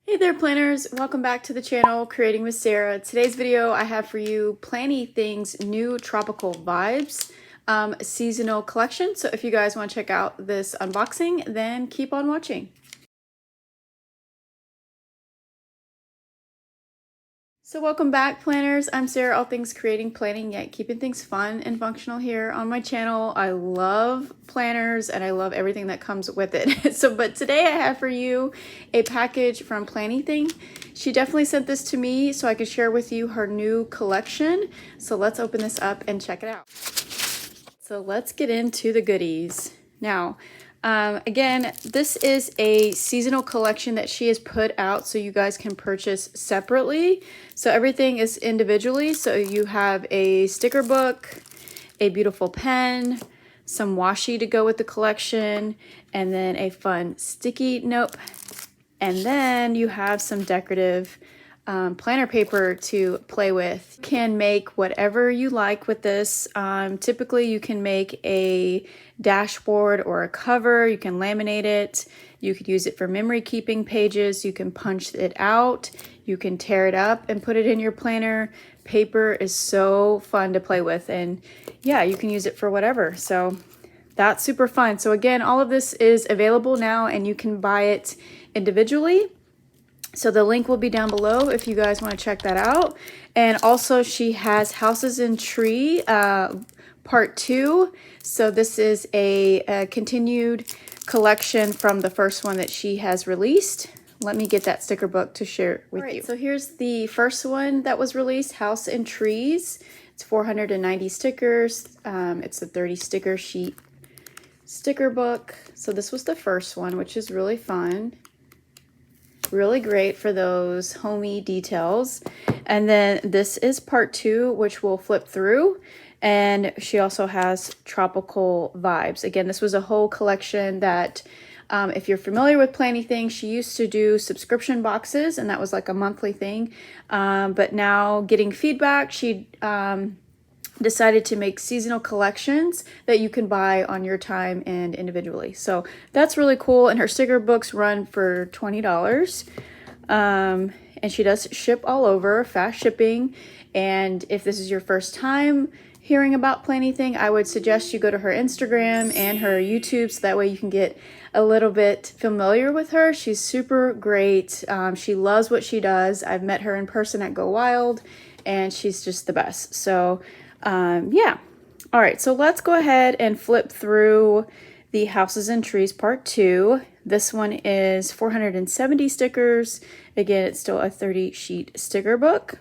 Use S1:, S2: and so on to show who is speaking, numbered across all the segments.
S1: Hey there planners, welcome back to the channel Creating with Sarah. Today's video I have for you Planything's new tropical vibes seasonal collection. So if you guys want to check out this unboxing, then keep on watching. So welcome back planners, I'm Sarah, all things creating, planning, yet keeping things fun and functional here on my channel. I love planners and I love everything that comes with it. But today I have for you a package from Planything. She definitely sent this to me so I could share with you her new collection. So let's open this up and check it out. So let's get into the goodies. Now, again, this is a seasonal collection that she has put out so you guys can purchase separately. So everything is individually. So you have a sticker book, a beautiful pen, some washi to go with the collection, and then a fun sticky note. And then you have some decorative planner paper to play with. You can make whatever you like with this. Typically you can make a dashboard or a cover. You can laminate it. You could use it for memory keeping pages. You can punch it out. You can tear it up and put it in your planner. Paper is so fun to play with, and yeah, you can use it for whatever. So that's super fun. So again, all of this is available now and you can buy it individually. So the link will be down below if you guys want to check that out. And also she has Houses and Tree part 2. So this is a continued collection from the first one that she has released. Let me get that sticker book to share with you. So here's the first one that was released, House and Trees. It's 490 stickers. It's a 30 sticker sheet sticker book. So this was the first one, which is really fun. Really great for those homey details. And then this is part 2, which we'll flip through. And she also has Tropical Vibes. Again, this was a whole collection that if you're familiar with Planything, she used to do subscription boxes, and that was like a monthly thing. But now getting feedback, she decided to make seasonal collections that you can buy on your time and individually. So that's really cool. And her sticker books run for $20. And she does ship all over, fast shipping. And if this is your first time hearing about Planything, I would suggest you go to her Instagram and her YouTube so that way you can get a little bit familiar with her. She's super great. She loves what she does. I've met her in person at Go Wild and she's just the best. So yeah. All right, so let's go ahead and flip through the Houses and Trees part 2. This one is 470 stickers. Again, it's still a 30 sheet sticker book.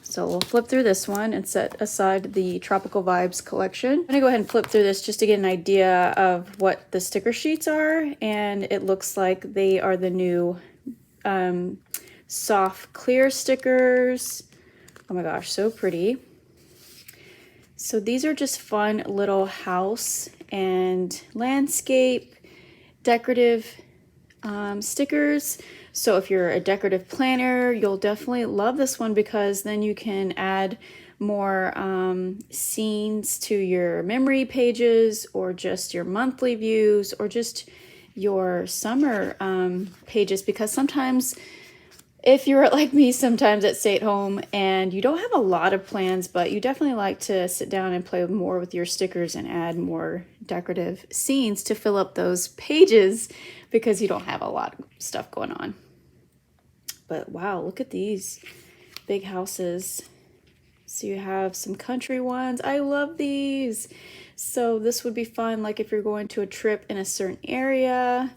S1: So we'll flip through this one and set aside the Tropical Vibes collection. I'm gonna go ahead and flip through this just to get an idea of what the sticker sheets are. And it looks like they are the new soft clear stickers. Oh my gosh, so pretty. So these are just fun little house and landscape decorative stickers. So if you're a decorative planner, you'll definitely love this one because then you can add more scenes to your memory pages or just your monthly views or just your summer pages, because sometimes if you're like me sometimes at stay at home and you don't have a lot of plans, but you definitely like to sit down and play more with your stickers and add more decorative scenes to fill up those pages because you don't have a lot of stuff going on. But wow, look at these big houses. So you have some country ones. I love these. So this would be fun, like if you're going to a trip in a certain area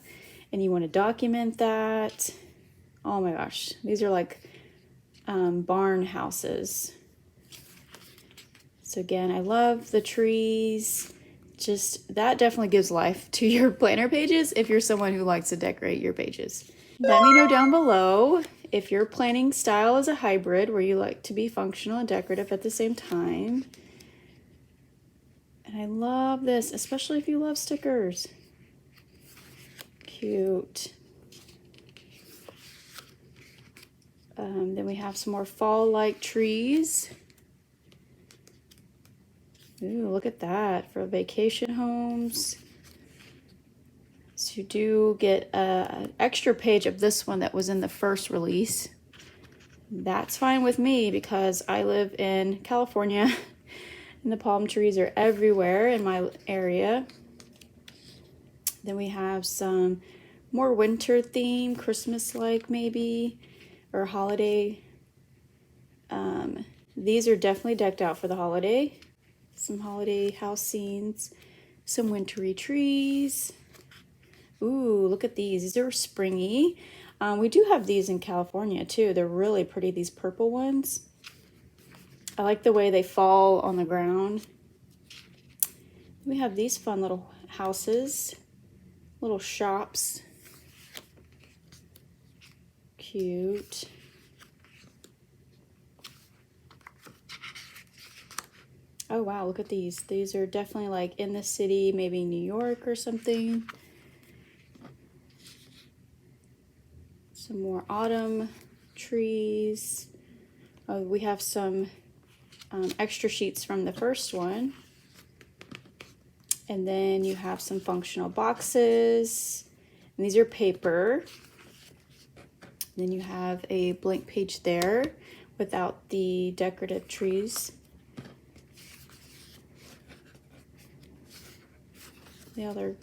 S1: and you want to document that. Oh my gosh, these are like barn houses. So again, I love the trees. Just that definitely gives life to your planner pages if you're someone who likes to decorate your pages. Let me know down below if your planning style is a hybrid where you like to be functional and decorative at the same time. And I love this, especially if you love stickers. Cute. Then we have some more fall-like trees. Ooh, look at that for vacation homes. So you do get an extra page of this one that was in the first release. That's fine with me because I live in California and the palm trees are everywhere in my area. Then we have some more winter theme, Christmas-like maybe, or holiday. These are definitely decked out for the holiday. Some holiday house scenes, some wintry trees. Ooh, look at these. These are springy. We do have these in California too. They're really pretty, these purple ones. I like the way they fall on the ground. We have these fun little houses, little shops. Cute. Oh wow, look at these. These are definitely like in the city, maybe New York or something. Some more autumn trees. Oh, we have some extra sheets from the first one. And then you have some functional boxes. And these are paper. And then you have a blank page there without the decorative trees. The other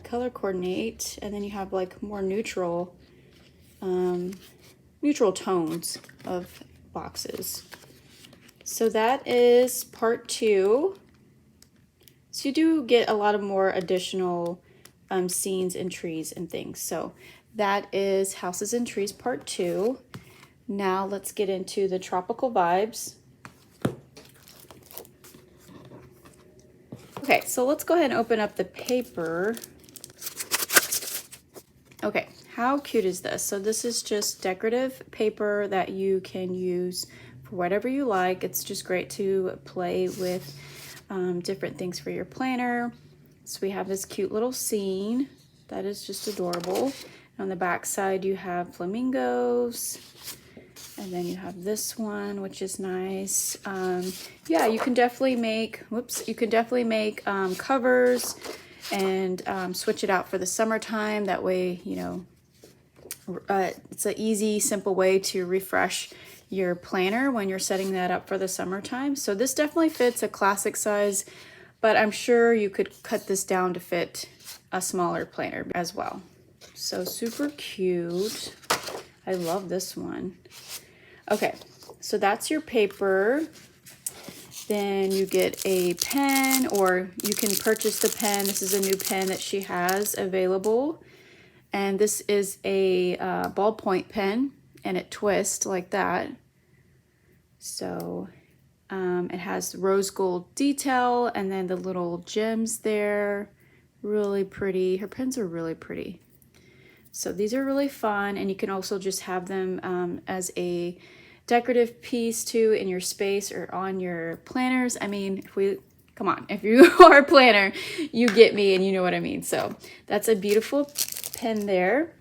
S1: color coordinate, and then you have like more neutral tones of boxes. So that is part 2. So you do get a lot of more additional scenes and trees and things. So that is Houses and Trees part 2. Now let's get into the tropical vibes. Okay, so let's go ahead and open up the paper. Okay, how cute is this? So this is just decorative paper that you can use for whatever you like. It's just great to play with different things for your planner. So we have this cute little scene that is just adorable. On the back side you have flamingos. And then you have this one, which is nice. Yeah, you can definitely make, covers and switch it out for the summertime. That way, you know, it's an easy, simple way to refresh your planner when you're setting that up for the summertime. So this definitely fits a classic size, but I'm sure you could cut this down to fit a smaller planner as well. So super cute. I love this one. Okay, so that's your paper. Then you get a pen, or you can purchase the pen. This is a new pen that she has available. And this is a ballpoint pen, and it twists like that. So it has rose gold detail, and then the little gems there. Really pretty. Her pens are really pretty. So these are really fun, and you can also just have them as a decorative piece too in your space or on your planners. I mean, come on, if you are a planner, you get me and you know what I mean. So that's a beautiful pen there.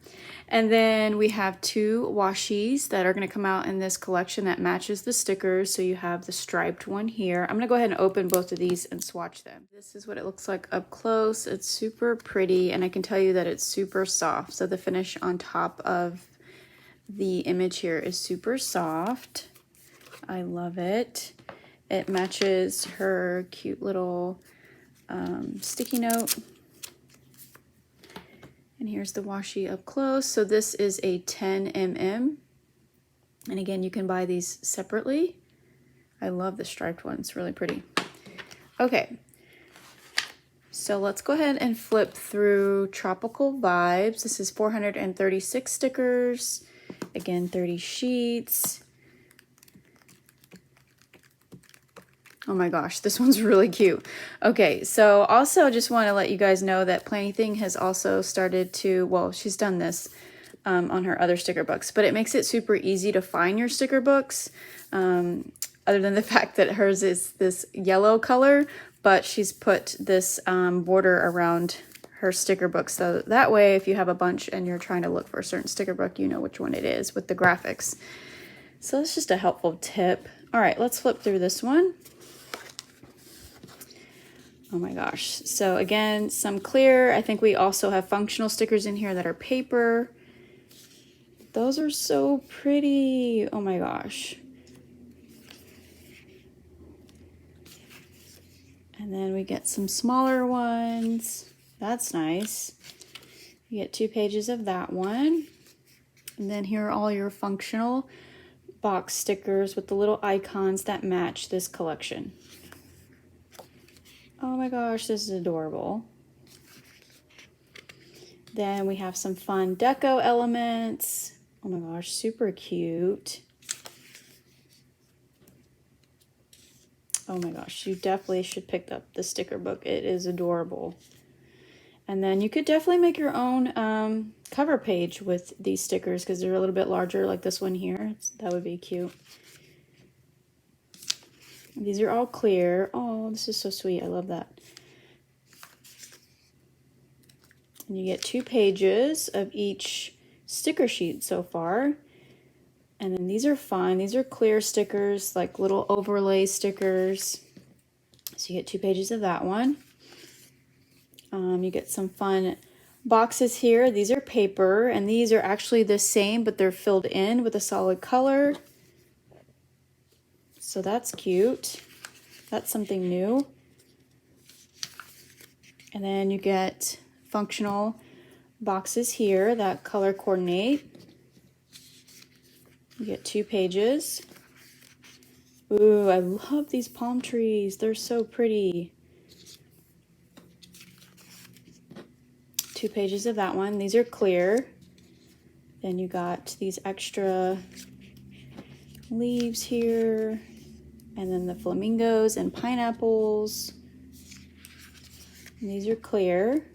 S1: And then we have 2 washies that are going to come out in this collection that matches the stickers. So you have the striped one here. I'm going to go ahead and open both of these and swatch them. This is what it looks like up close. It's super pretty, and I can tell you that it's super soft. So the finish on top of the image here is super soft. I love it. It matches her cute little sticky note. And here's the washi up close. So this is a 10 mm. And again, you can buy these separately. I love the striped one. It's really pretty. Okay. So let's go ahead and flip through Tropical Vibes. This is 436 stickers. Again, 30 sheets. Oh my gosh, this one's really cute. Okay, so also just want to let you guys know that Planything has also started to, well, she's done this on her other sticker books, but it makes it super easy to find your sticker books, other than the fact that hers is this yellow color, but she's put this border around her sticker book, so that way if you have a bunch and you're trying to look for a certain sticker book, you know which one it is with the graphics. So that's just a helpful tip. All right, let's flip through this one. Oh my gosh. So again, some clear. I think we also have functional stickers in here that are paper. Those are so pretty. Oh my gosh. And then we get some smaller ones. That's nice. You get 2 pages of that one. And then here are all your functional box stickers with the little icons that match this collection. Oh my gosh, this is adorable. Then we have some fun deco elements. Oh my gosh, super cute. Oh my gosh, you definitely should pick up the sticker book. It is adorable. And then you could definitely make your own cover page with these stickers because they're a little bit larger, like this one here. That would be cute. These are all clear. Oh, this is so sweet. I love that. And you get 2 pages of each sticker sheet so far. And then these are fun. These are clear stickers, like little overlay stickers. So you get 2 pages of that one. You get some fun boxes here. These are paper, and these are actually the same, but they're filled in with a solid color. So that's cute. That's something new. And then you get functional boxes here that color coordinate. You get 2 pages. Ooh, I love these palm trees. They're so pretty. 2 pages of that one. These are clear. Then you got these extra leaves here. And then the flamingos and pineapples. And these are clear.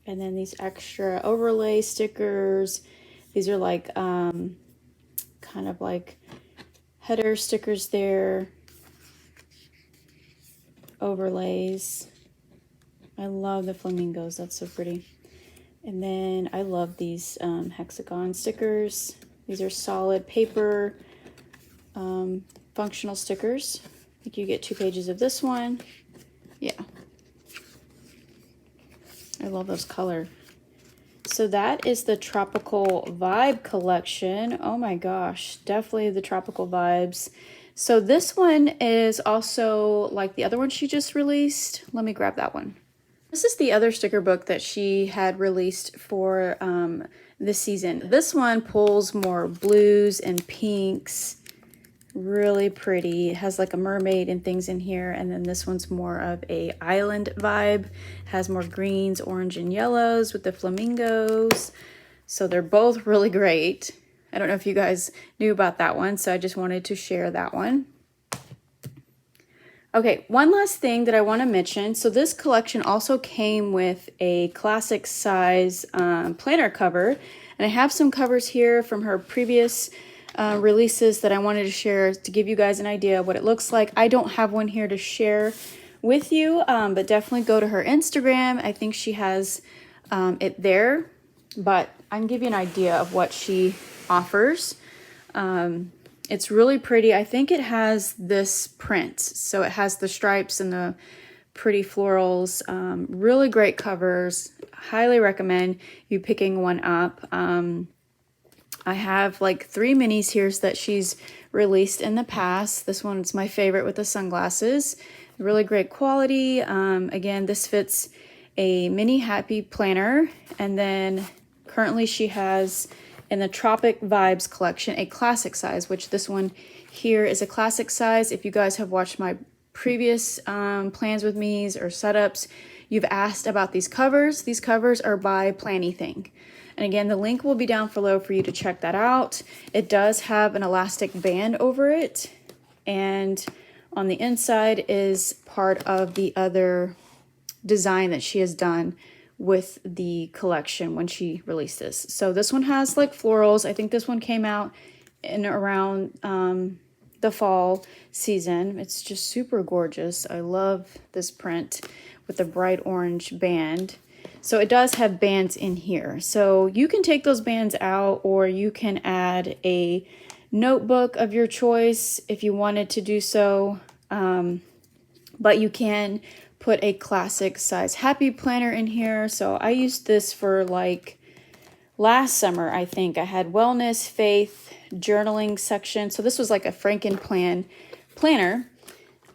S1: And then these extra overlay stickers. These are like kind of like header stickers there. Overlays. I love the flamingos. That's so pretty. And then I love these hexagon stickers. These are solid paper functional stickers. I think you get 2 pages of this one. Yeah. I love those color. So that is the Tropical Vibe collection. Oh my gosh, definitely the tropical vibes. So this one is also like the other one she just released. Let me grab that one. This is the other sticker book that she had released for this season. This one pulls more blues and pinks. Really pretty. It has like a mermaid and things in here. And then this one's more of a island vibe. Has more greens, orange, and yellows with the flamingos. So they're both really great. I don't know if you guys knew about that one, so I just wanted to share that one. Okay, one last thing that I want to mention. So this collection also came with a classic size planner cover. And I have some covers here from her previous releases that I wanted to share to give you guys an idea of what it looks like. I don't have one here to share with you, but definitely go to her Instagram. I think she has it there, but I can give you an idea of what she offers. It's really pretty. I think it has this print. So it has the stripes and the pretty florals. Really great covers. Highly recommend you picking one up. I have like 3 minis here that she's released in the past. This one's my favorite with the sunglasses. Really great quality. Again, this fits a mini happy planner. And then currently she has in the Tropic Vibes collection a classic size, which this one here is a classic size. If you guys have watched my previous plans with me's or setups, you've asked about these covers. These covers are by Planything. And again, the link will be down below for you to check that out. It does have an elastic band over it. And on the inside is part of the other design that she has done with the collection when she released this. So this one has like florals. I think this one came out in around the fall season. It's just super gorgeous. I love this print with the bright orange band. So it does have bands in here. So you can take those bands out, or you can add a notebook of your choice if you wanted to do so. but you can put a classic size happy planner in here. So I used this for like last summer, I think. I had wellness, faith, journaling section. So this was like a Frankenplan planner.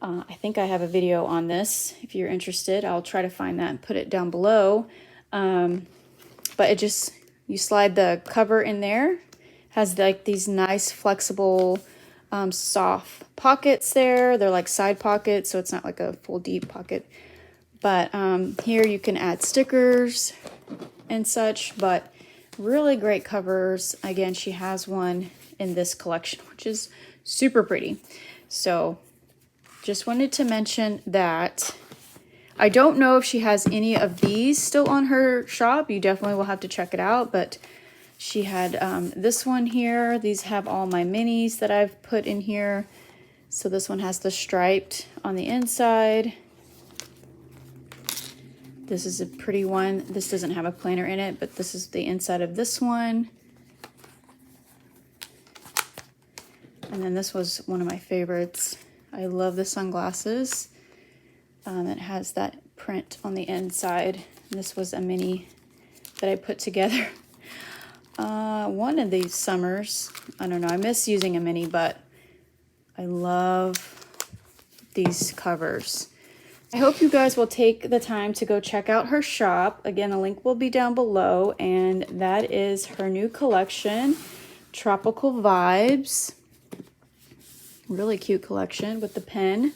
S1: I think I have a video on this. If you're interested, I'll try to find that and put it down below. But it just, you slide the cover in there. Has like these nice flexible soft pockets there. They're like side pockets, so it's not like a full deep pocket. But here you can add stickers and such, but really great covers. Again, she has one in this collection, which is super pretty. So just wanted to mention that. I don't know if she has any of these still on her shop. You definitely will have to check it out, but she had this one here. These have all my minis that I've put in here. So this one has the striped on the inside. This is a pretty one. This doesn't have a planner in it, but this is the inside of this one. And then this was one of my favorites. I love the sunglasses. It has that print on the inside. This was a mini that I put together one of these summers. I don't know, I miss using a mini, but I love these covers. I hope you guys will take the time to go check out her shop. Again, the link will be down below, and that is her new collection, Tropical Vibes. Really cute collection with the pen.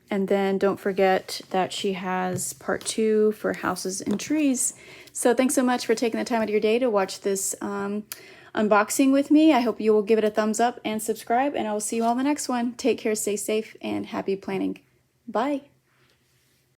S1: And then don't forget that she has part 2 for houses and trees. So thanks so much for taking the time out of your day to watch this unboxing with me. I hope you will give it a thumbs up and subscribe, and I will see you all in the next one. Take care, stay safe, and happy planning. Bye.